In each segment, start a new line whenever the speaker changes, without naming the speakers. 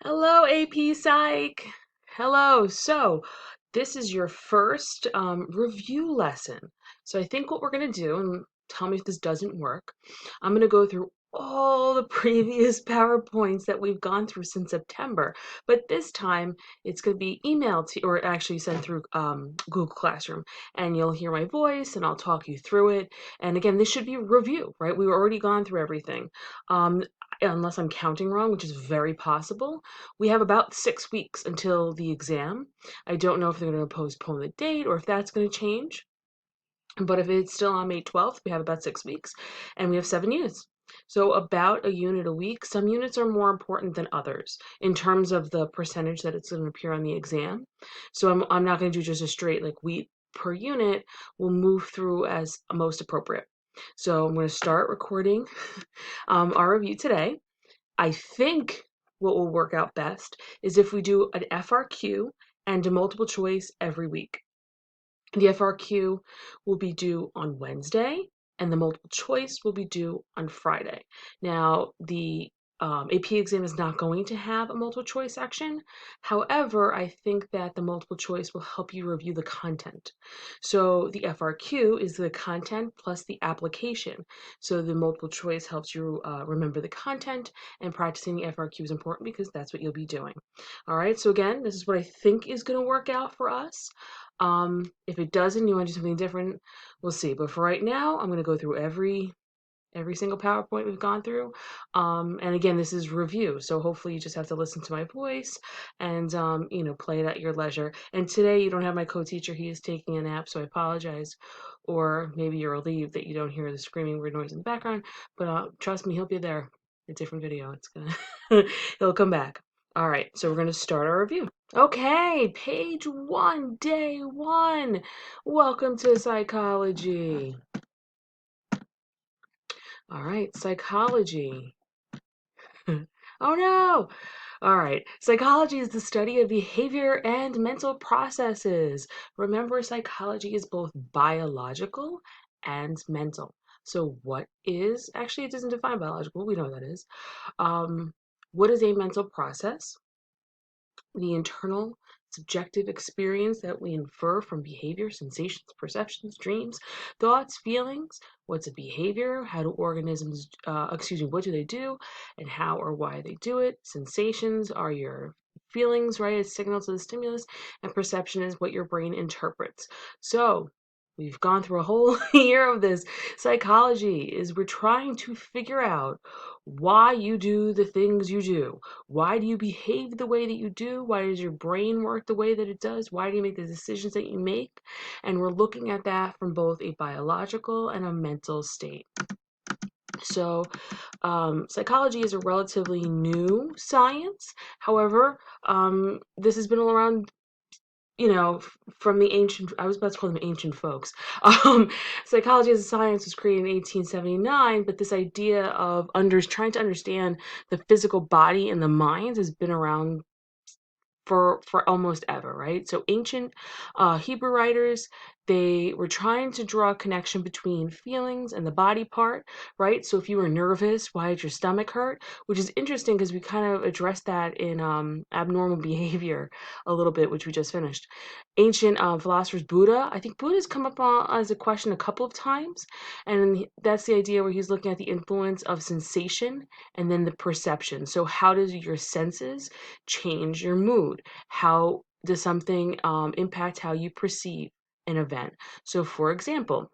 Hello, AP Psych. Hello. So, this is your first review lesson. So, I think what we're going to do, and tell me if this doesn't work, I'm going to go through all the previous PowerPoints that we've gone through since September. But this time, it's going to be emailed to, or actually sent through Google Classroom. And you'll hear my voice, and I'll talk you through it. And again, this should be a review, right? We've already gone through everything. Um, Unless I'm counting wrong, which is very possible. We have about 6 weeks until the exam. I don't know if they're going to postpone the date or if that's going to change. But if it's still on May 12th, we have about 6 weeks and we have 7 units. So about a unit a week. Some units are more important than others in terms of the percentage that it's going to appear on the exam. So I'm not going to do just a straight like week per unit. We'll move through as most appropriate. So I'm going to start recording our review today. I think what will work out best is if we do an FRQ and a multiple choice every week. The FRQ will be due on Wednesday, and the multiple choice will be due on Friday. Now, the AP exam is not going to have a multiple choice section. However, I think that the multiple choice will help you review the content. So the FRQ is the content plus the application. So the multiple choice helps you remember the content, and practicing the FRQ is important because that's what you'll be doing. All right, so again, this is what I think is going to work out for us. If it doesn't, you want to do something different, we'll see. But for right now, I'm going to go through every single PowerPoint we've gone through. And again, this is review, so hopefully you just have to listen to my voice and play it at your leisure. And today you don't have my co-teacher; he is taking a nap, so I apologize. Or maybe you're relieved that you don't hear the screaming weird noise in the background. But trust me, he'll be there. A different video. It's gonna he'll come back. All right, so we're gonna start our review. Okay, page 1, day 1. Welcome to psychology. All right, psychology. Oh no! All right, psychology is the study of behavior and mental processes. Remember, psychology is both biological and mental. So, what is actually, it doesn't define biological, we know what that is. What is a mental process? The internal subjective experience that we infer from behavior, sensations, perceptions, dreams, thoughts, feelings. What's a behavior? How do organisms, what do they do and how or why they do it? Sensations are your feelings, right? It's signal to the stimulus, and perception is what your brain interprets. So, we've gone through a whole year of this. Psychology is we're trying to figure out why you do the things you do. Why do you behave the way that you do? Why does your brain work the way that it does? Why do you make the decisions that you make? And we're looking at that from both a biological and a mental state. So, psychology is a relatively new science. However, this has been around from the ancient, I was about to call them ancient folks. Psychology as a science was created in 1879, but this idea of trying to understand the physical body and the mind has been around for almost ever, right? So ancient Hebrew writers, they were trying to draw a connection between feelings and the body part, right? So if you were nervous, why did your stomach hurt? Which is interesting because we kind of addressed that in abnormal behavior a little bit, which we just finished. Ancient philosophers, Buddha, I think Buddha's come up as a question a couple of times, and that's the idea where he's looking at the influence of sensation and then the perception. So how does your senses change your mood? How does something impact how you perceive an event? So, for example,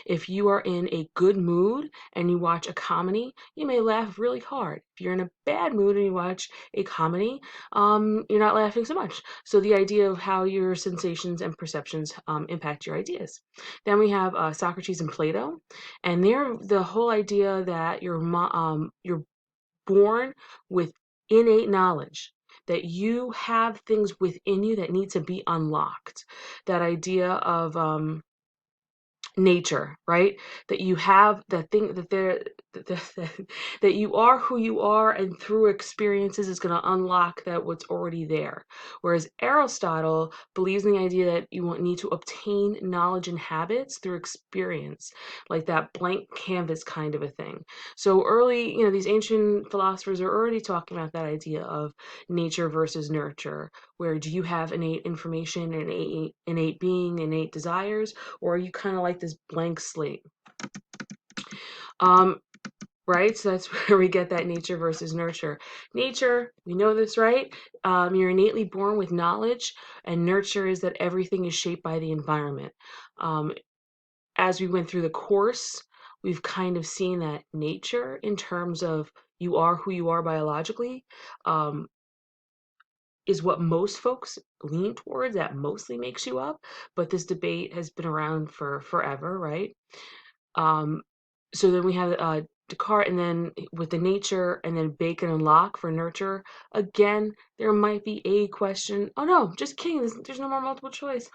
if you are in a good mood and you watch a comedy, you may laugh really hard. If you're in a bad mood and you watch a comedy, you're not laughing so much. So the idea of how your sensations and perceptions impact your ideas. Then we have Socrates and Plato, and they're the whole idea that you're born with innate knowledge, that you have things within you that need to be unlocked. That idea of nature, right? That you have that thing that that you are who you are, and through experiences is going to unlock that what's already there. Whereas Aristotle believes in the idea that you won't need to obtain knowledge and habits through experience, like that blank canvas kind of a thing. So early, these ancient philosophers are already talking about that idea of nature versus nurture, where do you have innate information, innate being, innate desires, or are you kind of like this blank slate? Um, right? So that's where we get that nature versus nurture. Nature, we know this, right? You're innately born with knowledge, and nurture is that everything is shaped by the environment. Um, as we went through the course, we've kind of seen that nature, in terms of you are who you are biologically, um, is what most folks lean towards. That mostly makes you up. But this debate has been around for forever, right? Um, so then we have Descartes, and then with the nature, and then Bacon and Locke for nurture. Again, there might be a question. Oh no, just kidding. There's no more multiple choice.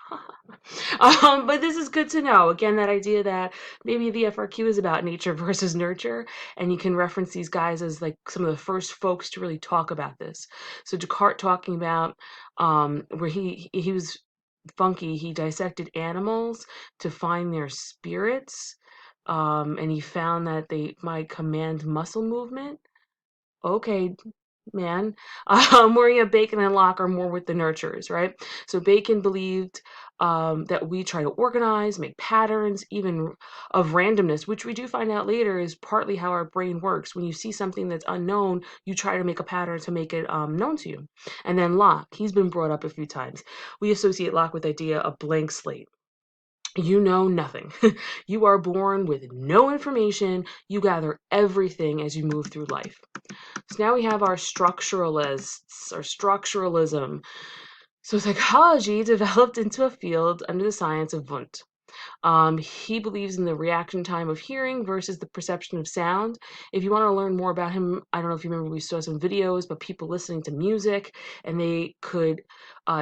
But this is good to know. Again, that idea that maybe the FRQ is about nature versus nurture, and you can reference these guys as like some of the first folks to really talk about this. So Descartes talking about where he was funky. He dissected animals to find their spirits, and he found that they might command muscle movement. Okay, man. Where Bacon and Locke are more with the nurturers, right? So Bacon believed that we try to organize, make patterns, even of randomness, which we do find out later is partly how our brain works. When you see something that's unknown, you try to make a pattern to make it known to you. And then Locke, he's been brought up a few times. We associate Locke with the idea of blank slate. You know nothing. You are born with no information. You gather everything as you move through life. So now we have our structuralists, or structuralism. So psychology developed into a field under the science of Wundt. He believes in the reaction time of hearing versus the perception of sound. If you want to learn more about him, I don't know if you remember, we saw some videos, but people listening to music, and they could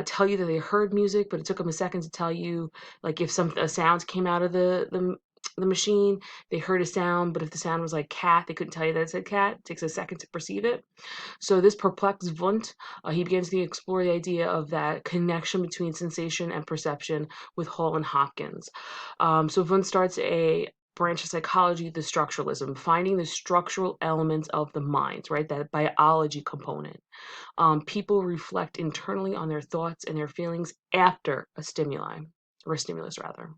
tell you that they heard music, but it took them a second to tell you, like if a sound came out of the machine, they heard a sound, but if the sound was like cat, they couldn't tell you that it said cat. It takes a second to perceive it. So this perplexed Wundt, he begins to explore the idea of that connection between sensation and perception with Hall and Hopkins. So Wundt starts a branch of psychology, the structuralism, finding the structural elements of the mind, right? That biology component. People reflect internally on their thoughts and their feelings after a stimuli, or a stimulus rather.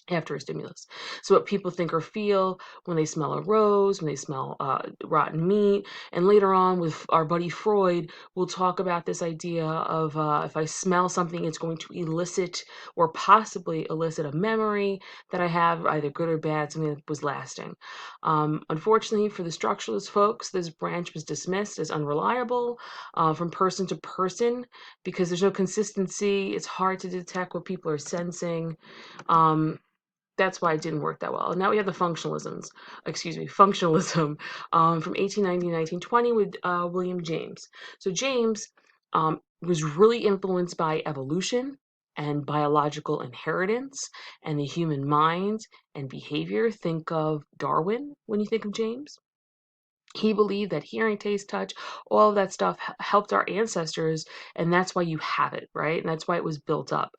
After a stimulus. So what people think or feel when they smell a rose, when they smell rotten meat. And later on with our buddy Freud, we'll talk about this idea of if I smell something, it's going to elicit, or possibly elicit, a memory that I have, either good or bad, something that was lasting. Unfortunately for the structuralist folks, this branch was dismissed as unreliable from person to person, because there's no consistency. It's hard to detect what people are sensing. That's why it didn't work that well. And now we have the functionalism from 1890 to 1920 with William James. So James was really influenced by evolution and biological inheritance and the human mind and behavior. Think of Darwin when you think of James. He believed that hearing, taste, touch, all of that stuff helped our ancestors, and that's why you have it, right? And that's why it was built up.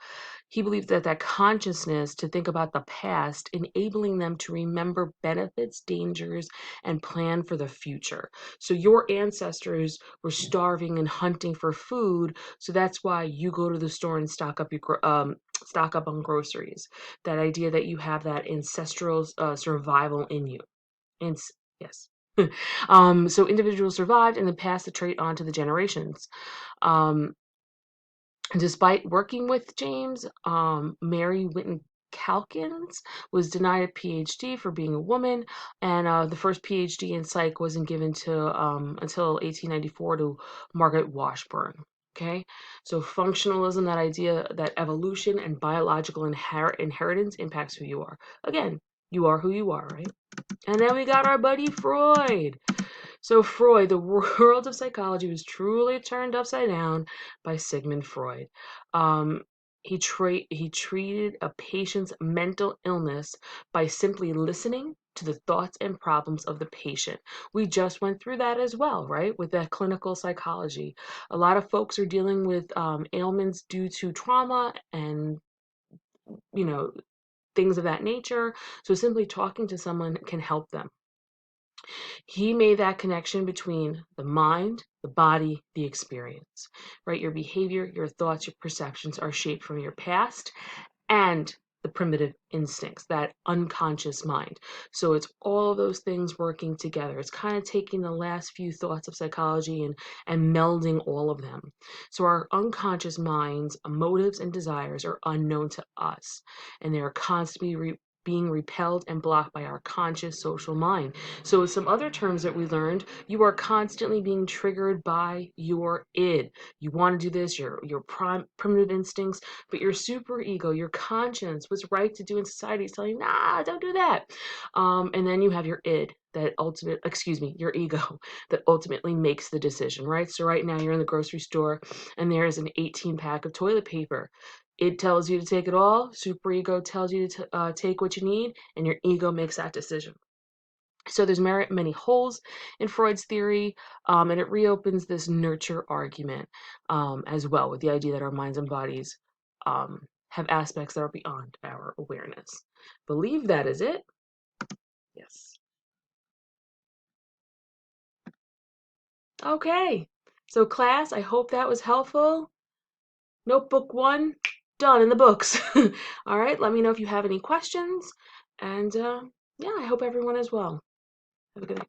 He believed that consciousness to think about the past, enabling them to remember benefits, dangers, and plan for the future. So your ancestors were starving and hunting for food, so that's why you go to the store and stock up on groceries. That idea that you have that ancestral survival in you. And yes. So individuals survived and then passed the trait on to the generations. Um, Despite working with James, Mary Whiton Calkins was denied a PhD for being a woman, and the first PhD in psych wasn't given to until 1894 to Margaret Washburn. Okay, so functionalism, that idea that evolution and biological inheritance impacts who you are. Again, you are who you are, right? And then we got our buddy Freud. So Freud, the world of psychology was truly turned upside down by Sigmund Freud. Um, he treated a patient's mental illness by simply listening to the thoughts and problems of the patient. We just went through that as well, right? With that clinical psychology. A lot of folks are dealing with ailments due to trauma and, you know, things of that nature. So simply talking to someone can help them. He made that connection between the mind, the body, the experience, right? Your behavior, your thoughts, your perceptions are shaped from your past and the primitive instincts, that unconscious mind. So it's all those things working together. It's kind of taking the last few thoughts of psychology and melding all of them. So our unconscious mind's motives and desires are unknown to us, and they are constantly being repelled and blocked by our conscious social mind. So with some other terms that we learned, you are constantly being triggered by your id. You want to do this, your primitive instincts, but your super ego, your conscience, what's right to do in society is telling you, nah, don't do that. And then you have your id, your ego, that ultimately makes the decision, right? So right now you're in the grocery store and there's an 18 pack of toilet paper. It tells you to take it all. Super ego tells you to take what you need, and your ego makes that decision. So there's many holes in Freud's theory, and it reopens this nurture argument as well, with the idea that our minds and bodies have aspects that are beyond our awareness. Believe that is it? Yes. Okay. So class, I hope that was helpful. Notebook 1, done in the books. All right, let me know if you have any questions. And yeah, I hope everyone is well. Have a good night.